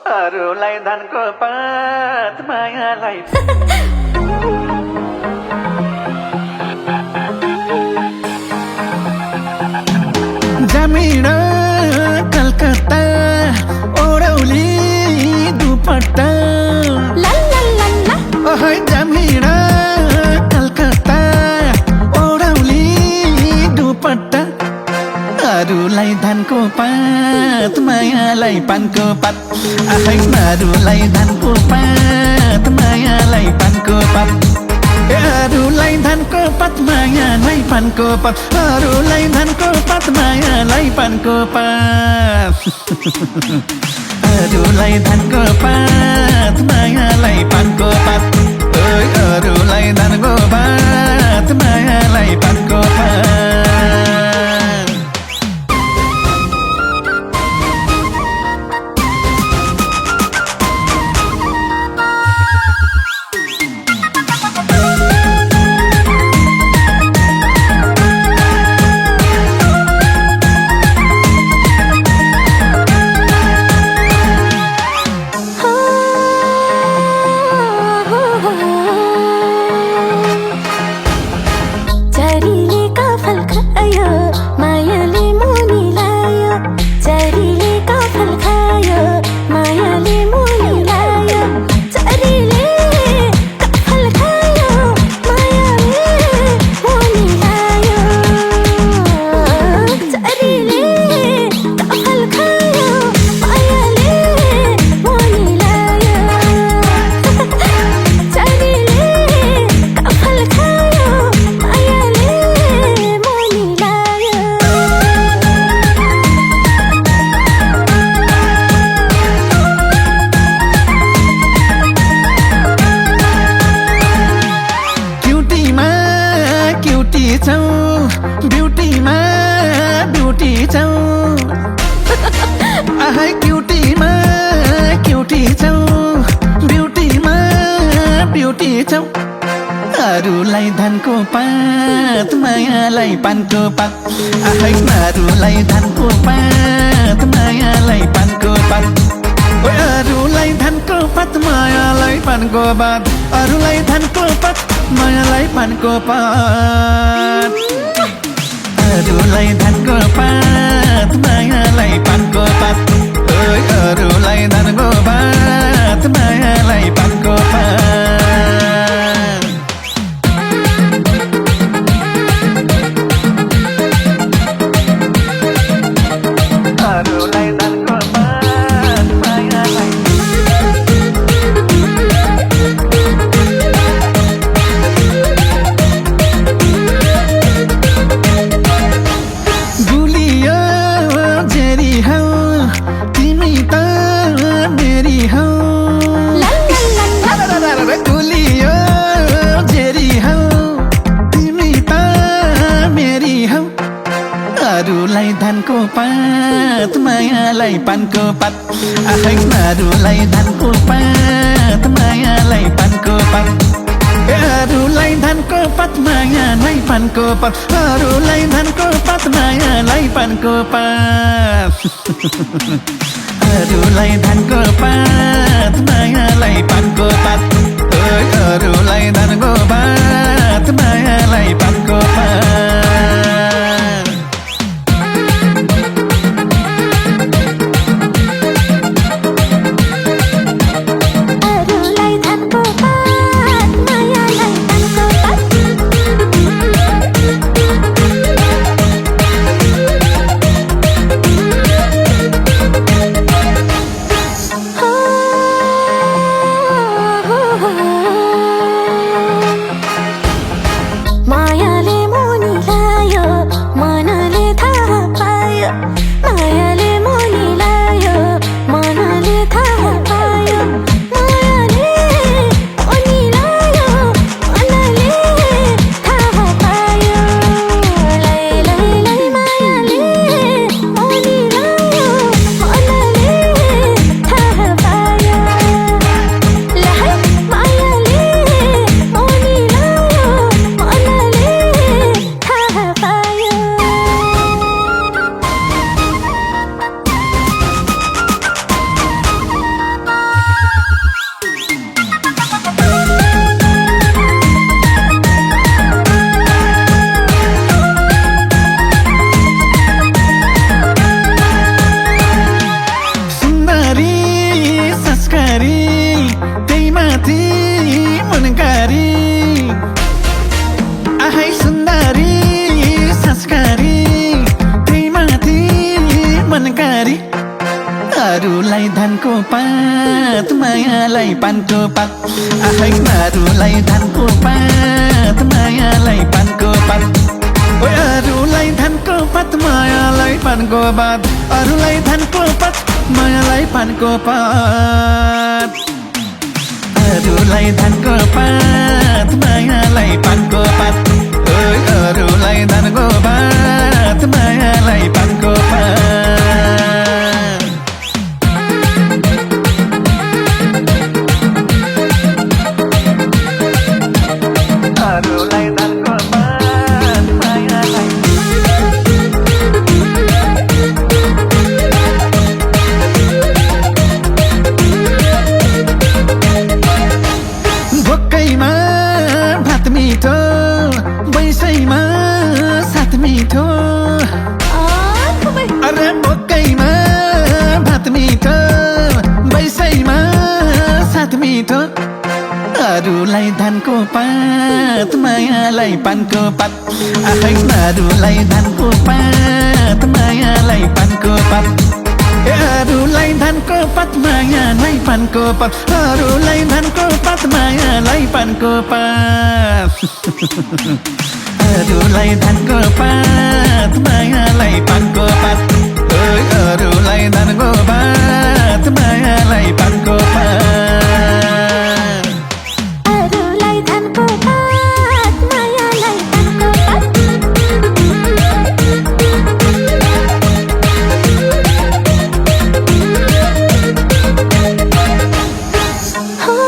अरूलाई धनको पात मायालाई जमिन कलकत्ता ओडौली दुपट्टा ओहै जमिन कलकत्ता ओडौली दुपट्टा अरूलाई धानको पात मायालाई पानको पात आखै अरूलाई धानको पात मायालाई पानको पात अरूलाई धानको पात मायालाई पानको पात अरूलाई धानको पात मायालाई पानको पात अरूलाई धानको पात मायालाई पानको पात ओइ अरूलाई धानको पात मायालाई पानको पात ब्युटीमा ब्युटी छौ आहै क्युटीमा क्युटी छौ ब्युटीमा ब्युटी छौ अरूलाई धानको पात मायालाई पानको पात आहै अरूलाई धानको पात मायालाई पानको पात अरूलाई धानको पात मायालाई पानको पात अरूलाई धानको पात मायालाई पानको पात अरूलाई धानको पात मायालाई पानको पात ओइ अरूलाई धानको पात मायालाई पानको पात अरूलाई धानको पात मायालाई अरूलाई धानको पात मायालाई पानको पात आखै अरूलाई धानको पात मायालाई पानको पात अरूलाई धानको पात मायालाई पानको पात अरूलाई धानको पात मायालाई पानको पात अरूलाई धानको पात मायालाई पानको पात ओइ अरूलाई धानको पात मायालाई पानको पात पात मायालाई पानको पात आखै अरूलाई धानको पात मायालाई पानको पात ओइ अरूलाई धानको पात मायालाई पानको पात अरूलाई धानको पात मायालाई पानको पात अरूलाई धानको पात मायालाई पानको पात ओइ अरूलाई धानको पात मायालाई पानको पात अरूलाई धानको पात मायालाई भोकैमा भात मिठो बैसैमा साथ मिठो अरे भोकैमा भात मिठो बैसैमा साथ मिठो अरूलाई धानको पात मायालाई पानको पात आखै अरूलाई धानको पात मायालाई पानको पात अरूलाई धानको पात मायालाई पानको पात अरूलाई धानको पात मायालाई पानको पात अरूलाई धानको पात मायालाई पानको पात ओइ अरूलाई धानको पात मायालाई पानको पात अरूलाई धानको पात मायालाई पानको पात हो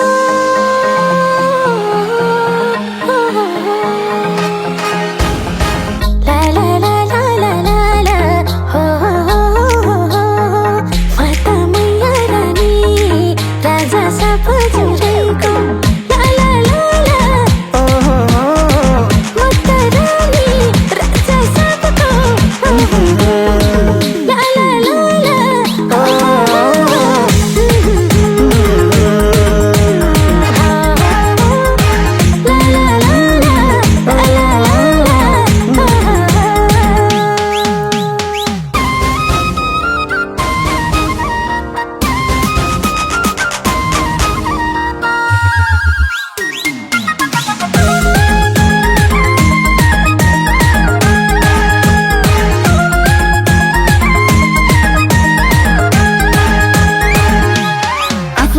ला ला ला ला ला ला ला हो माता मैया रानी राजा साप जुरेको ला ला ला ला माता रानी राजा सापको ला ला ला ला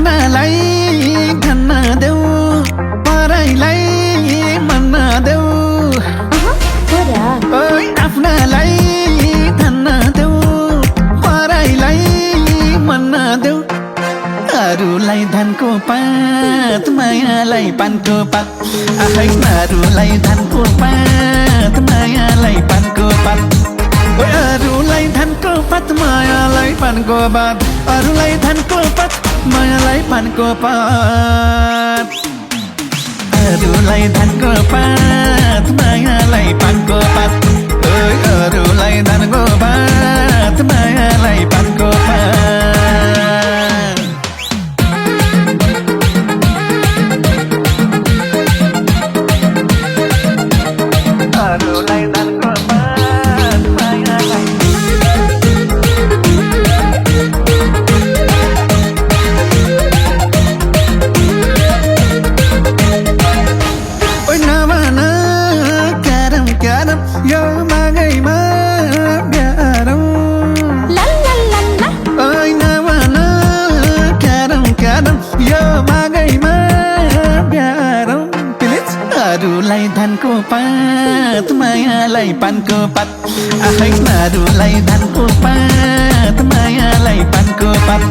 आफ्नालाई धन्न देऊ पराइलाई मन्न देऊ ओइ आफ्नालाई धन्न देऊ पराइलाई मन्न देऊ अरूलाई धानको पात मायालाई पानको पात आखै अरूलाई धानको पात मायालाई पानको पात ओइ अरूलाई धानको पात मायालाई पानको पात अरूलाई धानको पात मायालाई पानको पात अरूलाई धानको पात मायालाई पानको पात ओइ अरूलाई धानको पात मायालाई पानको पात अरूलाई धानको पात मायालाई ओइ नभन क्यारम क्यारम यो मागैमा ब्यारम ला ला ला ला ओइ नभन क्यारम क्यारम यो मागैमा ब्यारम प्लिज अरूलाई धानको पात मायालाई पानको पात आखै अरूलाई धानको पात मायालाई पानको पात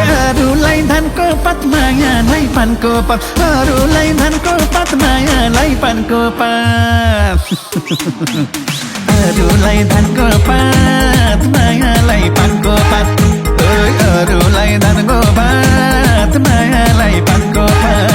अरूलाई धानको पात मायालाई पानको पात अरूलाई धानको पात मायालाई पानको पात अरूलाई धानको पात मायालाई पानको पात ओइ अरूलाई धानको पात मायालाई पानको पात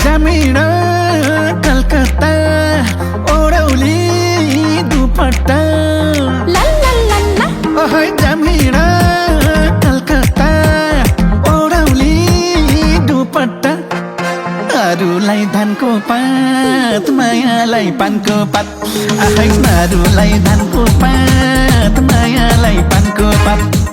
जमीन कलकत्ता ओडौली दुपट्टा ला मायालाई पानको पात आखै मारुलाई धानको पात मायालाई पानको पात